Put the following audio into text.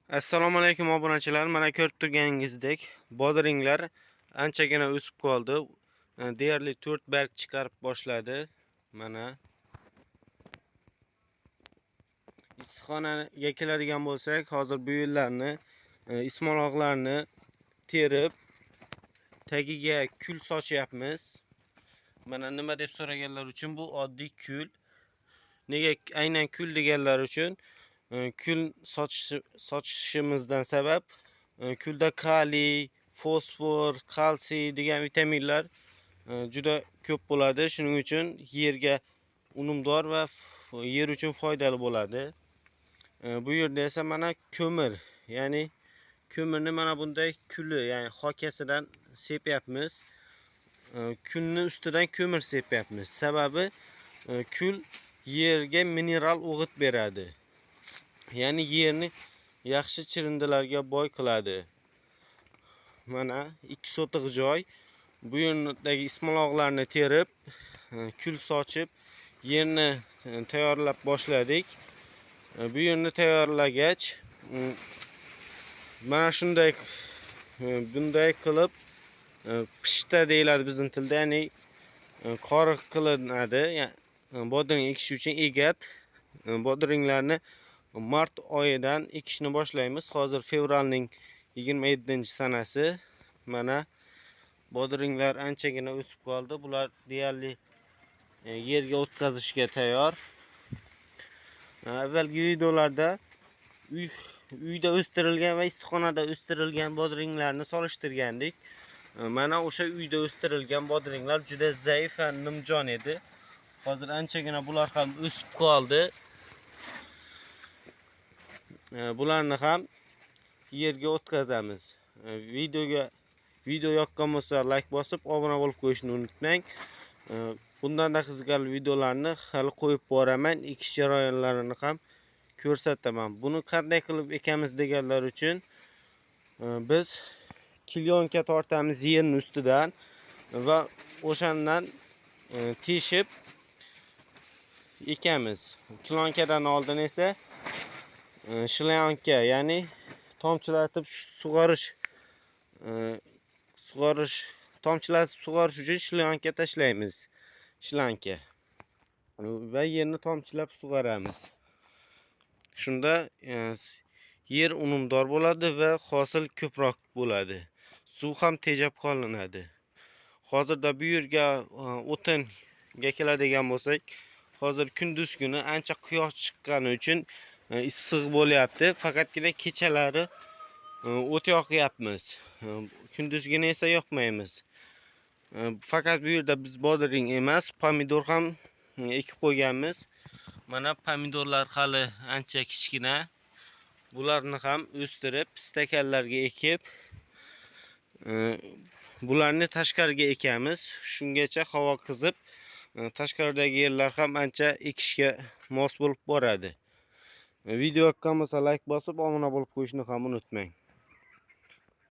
Assalomu alaykum obunachilar. Mana ko'rib turganingizdek, bodringlar anchagina o'sib qoldi. Deyarli 4 barg chiqarib boshladi. Mana issiqxonaga keladigan bo'lsak, hozir bu yo'llarni, ismaloqlarni terib, tagiga kul sochyapmiz. Mana nima deb so'raganlar uchun bu oddiy kul. Nega aynan kul deganlar uchun kul sochishimizdan sabab kulda kaliy, fosfor, kalsiy degan vitaminlar juda ko'p bo'ladi. Shuning uchun yerga unumdor va yer uchun foydali bo'ladi. Bu yerda esa mana ko'mir, ya'ni ko'mirni mana bunday kuli, ya'ni hokasidan sepyapmiz. Kulni ustidan ko'mir sepyapmiz. Sababi kul yerga mineral o'g'it beradi. Ya'ni yerni yaxshi chirindilarga boy qiladi. Mana 2 sotiq joy. Bu yerdagi ismaloqlarni terib, kul sochib, yerni tayyorlab boshladik. Bu yerni tayyorlagach, mana shunday bunday qilib pishta deyiladi bizning tilda, ya'ni qoriq qilinadi. Bodring ekish uchun egat. Bodringlarni mart oyidan ekishni boshlaymiz. Hozir fevralning 27-sanasi. Mana bodringlar anchagina o'sib qoldi. Bular deyarli yerga o'tkazishga tayyor. Avvalgi videolarda uyda o'stirilgan va issiqxonada o'stirilgan bodringlarni solishtirgandik. Mana o'sha uyda o'stirilgan bodringlar juda zaif va nimjon edi. Hozir anchagina bular ham o'sib qoldi. Bularni ham yerga o'tkazamiz. Video yoqqan bo'lsa like bosib, obuna bo'lib qo'yishni unutmang. Bundan-da qiziqarli videolarni hali qo'yib boraman. Ekish jarayonlarini ham ko'rsataman. Buni qanday qilib ekamiz deganlar uchun biz kilyonka tortamiz yerning ustidan va o'shandan teshib ekamiz. Kilyonkadan oldin esa shlyonka, ya'ni tomchilatib tomchilatib sug'orish uchun shlyonka tashlaymiz. Shlanka va yerni tomchilab sug'oramiz. Shunda yer unumdor bo'ladi va hosil ko'proq bo'ladi. Suv ham tejab qolinadi. Hozirda bu yerga o'tinga keladigan bo'lsak, hozir kunduz kuni ancha quyosh chiqqani uchun issiq bo'lyapti. Faqatgina kechalari o't yoqyapmiz. Kunduzgina esa yoqmaymiz. Faqat bu yerda biz bodring emas, pomidor ham ekib qo'yganmiz. Mana pomidorlar hali ancha kichkina. Bularni ham o'stirib, stakanlarga ekib, bularni tashqariga ekamiz. Shungacha havo qizib, tashqaridagi yerlar ham ancha ekishga mos bo'lib boradi. Video yoqqan bo'lsa like bosib, obuna bo'lib qo'yishni ham unutmang.